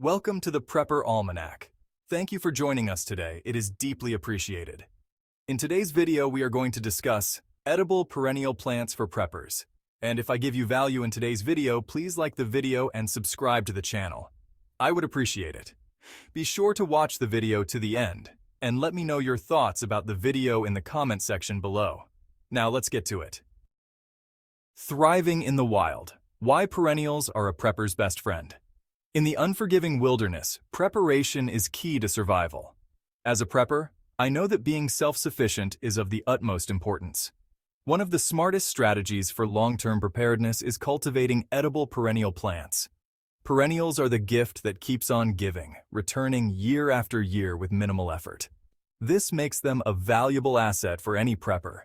Welcome to the Prepper Almanac. Thank you for joining us today. It is deeply appreciated. In today's video, we are going to discuss edible perennial plants for preppers. And if I give you value in today's video, please like the video and subscribe to the channel. I would appreciate it. Be sure to watch the video to the end, and let me know your thoughts about the video in the comment section below. Now let's get to it. Thriving in the wild. Why perennials are a prepper's best friend. In the unforgiving wilderness, preparation is key to survival. As a prepper, I know that being self-sufficient is of the utmost importance. One of the smartest strategies for long-term preparedness is cultivating edible perennial plants. Perennials are the gift that keeps on giving, returning year after year with minimal effort. This makes them a valuable asset for any prepper.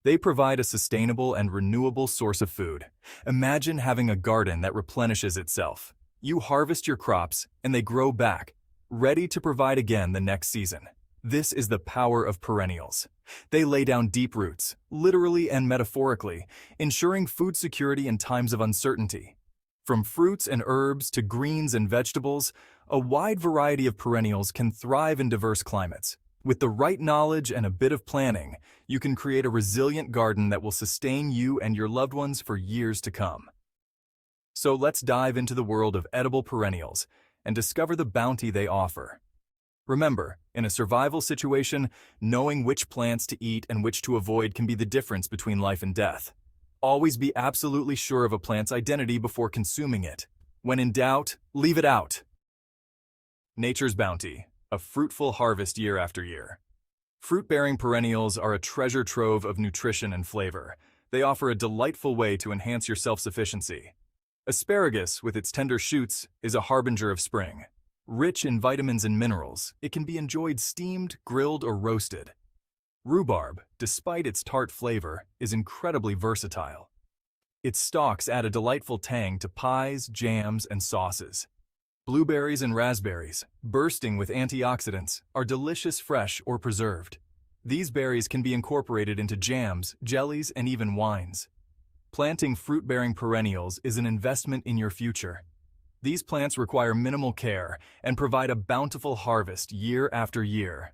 They provide a sustainable and renewable source of food. Imagine having a garden that replenishes itself. You harvest your crops, and they grow back, ready to provide again the next season. This is the power of perennials. They lay down deep roots, literally and metaphorically, ensuring food security in times of uncertainty. From fruits and herbs to greens and vegetables, a wide variety of perennials can thrive in diverse climates. With the right knowledge and a bit of planning, you can create a resilient garden that will sustain you and your loved ones for years to come. So let's dive into the world of edible perennials and discover the bounty they offer. Remember, in a survival situation, knowing which plants to eat and which to avoid can be the difference between life and death. Always be absolutely sure of a plant's identity before consuming it. When in doubt, leave it out. Nature's bounty, a fruitful harvest year after year. Fruit-bearing perennials are a treasure trove of nutrition and flavor. They offer a delightful way to enhance your self-sufficiency. Asparagus, with its tender shoots, is a harbinger of spring. Rich in vitamins and minerals, it can be enjoyed steamed, grilled, or roasted. Rhubarb, despite its tart flavor, is incredibly versatile. Its stalks add a delightful tang to pies, jams, and sauces. Blueberries and raspberries, bursting with antioxidants, are delicious fresh or preserved. These berries can be incorporated into jams, jellies, and even wines. Planting fruit-bearing perennials is an investment in your future. These plants require minimal care and provide a bountiful harvest year after year.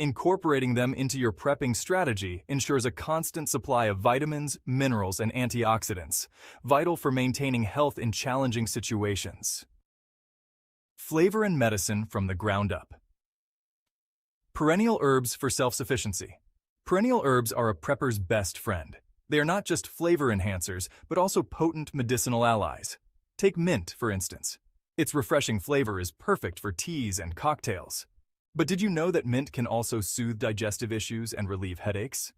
Incorporating them into your prepping strategy ensures a constant supply of vitamins, minerals, and antioxidants, vital for maintaining health in challenging situations. Flavor and medicine from the ground up. Perennial herbs for self-sufficiency. Perennial herbs are a prepper's best friend. They are not just flavor enhancers, but also potent medicinal allies. Take mint, for instance. Its refreshing flavor is perfect for teas and cocktails. But did you know that mint can also soothe digestive issues and relieve headaches?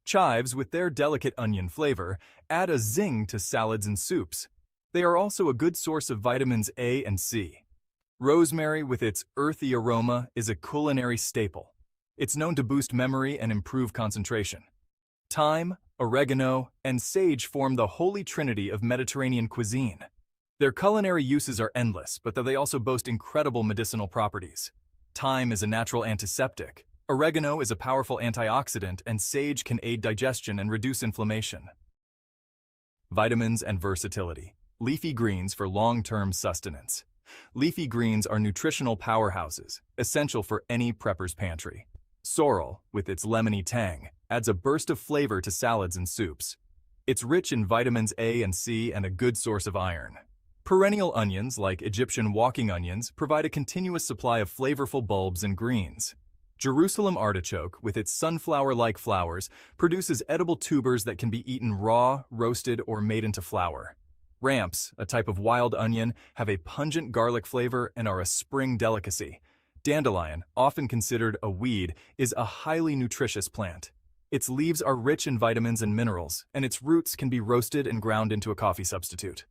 Chives, with their delicate onion flavor, add a zing to salads and soups. They are also a good source of vitamins A and C. Rosemary, with its earthy aroma, is a culinary staple. It's known to boost memory and improve concentration. Thyme, oregano, and sage form the holy trinity of Mediterranean cuisine. Their culinary uses are endless, but they also boast incredible medicinal properties. Thyme is a natural antiseptic, oregano is a powerful antioxidant, and sage can aid digestion and reduce inflammation. Vitamins and versatility. Leafy greens for long-term sustenance. Leafy greens are nutritional powerhouses, essential for any prepper's pantry. Sorrel, with its lemony tang, adds a burst of flavor to salads and soups. It's rich in vitamins A and C and a good source of iron. Perennial onions, like Egyptian walking onions, provide a continuous supply of flavorful bulbs and greens. Jerusalem artichoke, with its sunflower-like flowers, produces edible tubers that can be eaten raw, roasted, or made into flour. Ramps, a type of wild onion, have a pungent garlic flavor and are a spring delicacy. Dandelion, often considered a weed, is a highly nutritious plant. Its leaves are rich in vitamins and minerals, and its roots can be roasted and ground into a coffee substitute.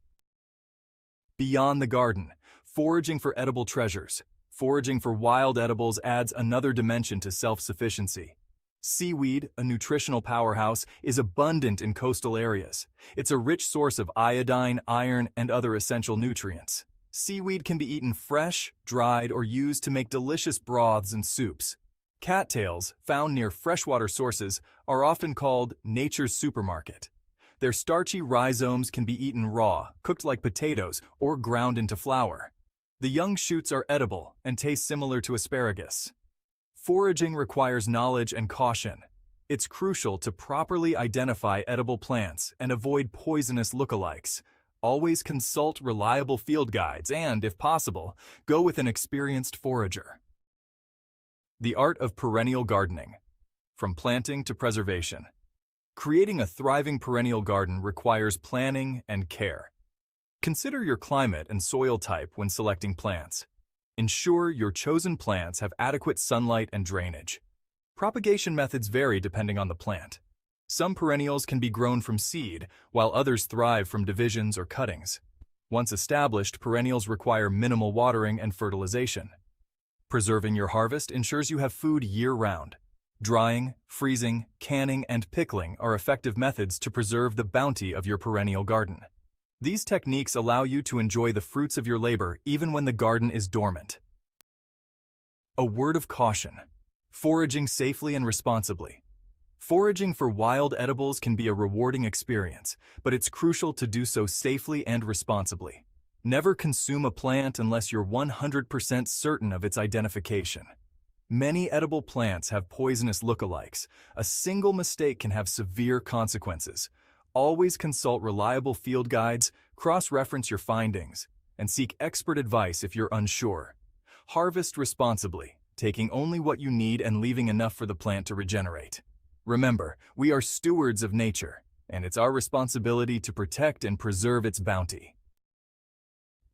Beyond the garden, foraging for edible treasures. Foraging for wild edibles adds another dimension to self-sufficiency. Seaweed, a nutritional powerhouse, is abundant in coastal areas. It's a rich source of iodine, iron, and other essential nutrients. Seaweed can be eaten fresh, dried, or used to make delicious broths and soups. Cattails, found near freshwater sources, are often called nature's supermarket. Their starchy rhizomes can be eaten raw, cooked like potatoes, or ground into flour. The young shoots are edible and taste similar to asparagus. Foraging requires knowledge and caution. It's crucial to properly identify edible plants and avoid poisonous lookalikes. Always consult reliable field guides and, if possible, go with an experienced forager. The art of perennial gardening. From planting to preservation. Creating a thriving perennial garden requires planning and care. Consider your climate and soil type when selecting plants. Ensure your chosen plants have adequate sunlight and drainage. Propagation methods vary depending on the plant. Some perennials can be grown from seed, while others thrive from divisions or cuttings. Once established, perennials require minimal watering and fertilization. Preserving your harvest ensures you have food year-round. Drying, freezing, canning, and pickling are effective methods to preserve the bounty of your perennial garden. These techniques allow you to enjoy the fruits of your labor even when the garden is dormant. A word of caution. Foraging safely and responsibly. Foraging for wild edibles can be a rewarding experience, but it's crucial to do so safely and responsibly. Never consume a plant unless you're 100% certain of its identification. Many edible plants have poisonous lookalikes. A single mistake can have severe consequences. Always consult reliable field guides, cross-reference your findings, and seek expert advice if you're unsure. Harvest responsibly, taking only what you need and leaving enough for the plant to regenerate. Remember, we are stewards of nature, and it's our responsibility to protect and preserve its bounty.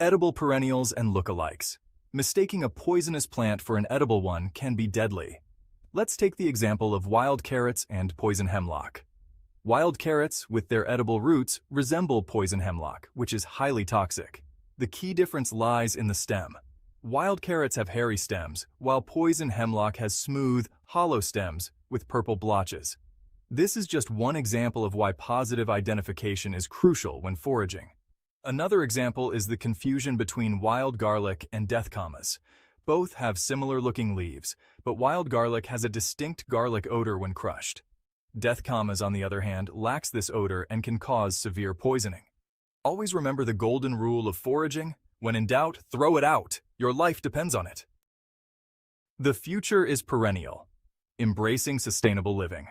Edible perennials and lookalikes. Mistaking a poisonous plant for an edible one can be deadly. Let's take the example of wild carrots and poison hemlock. Wild carrots, with their edible roots, resemble poison hemlock, which is highly toxic. The key difference lies in the stem. Wild carrots have hairy stems, while poison hemlock has smooth, hollow stems with purple blotches. This is just one example of why positive identification is crucial when foraging. Another example is the confusion between wild garlic and 𝗪𝗃𝗫𝗧. Both have similar-looking leaves, but wild garlic has a distinct garlic odor when crushed. 𝗪𝗃𝗫𝗧, on the other hand, lacks this odor and can cause severe poisoning. Always remember the golden rule of foraging: when in doubt, throw it out. Your life depends on it. The future is perennial. Embracing sustainable living.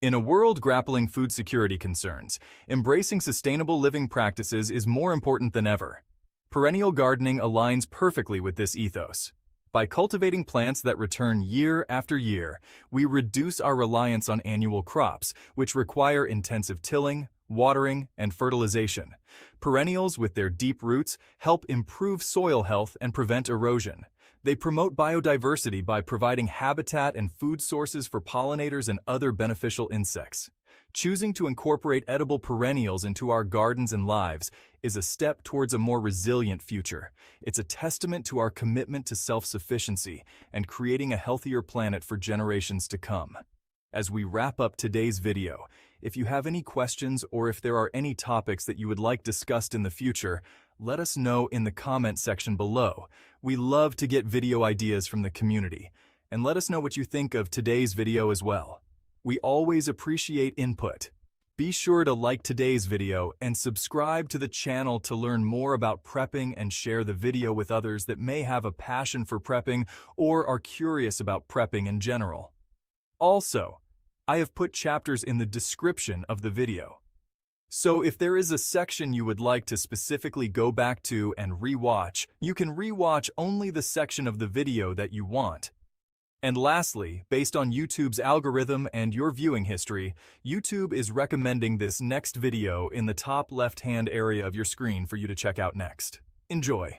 In a world grappling food security concerns, embracing sustainable living practices is more important than ever. Perennial gardening aligns perfectly with this ethos. By cultivating plants that return year after year, we reduce our reliance on annual crops, which require intensive tilling, watering, and fertilization. Perennials, with their deep roots, help improve soil health and prevent erosion. They promote biodiversity by providing habitat and food sources for pollinators and other beneficial insects. Choosing to incorporate edible perennials into our gardens and lives is a step towards a more resilient future. It's a testament to our commitment to self-sufficiency and creating a healthier planet for generations to come. As we wrap up today's video, if you have any questions or if there are any topics that you would like discussed in the future, let us know in the comment section below. We love to get video ideas from the community, and let us know what you think of today's video as well. We always appreciate input. Be sure to like today's video and subscribe to the channel to learn more about prepping and share the video with others that may have a passion for prepping or are curious about prepping in general. Also, I have put chapters in the description of the video. So if there is a section you would like to specifically go back to and rewatch, you can rewatch only the section of the video that you want. And lastly, based on YouTube's algorithm and your viewing history, YouTube is recommending this next video in the top left-hand area of your screen for you to check out next. Enjoy!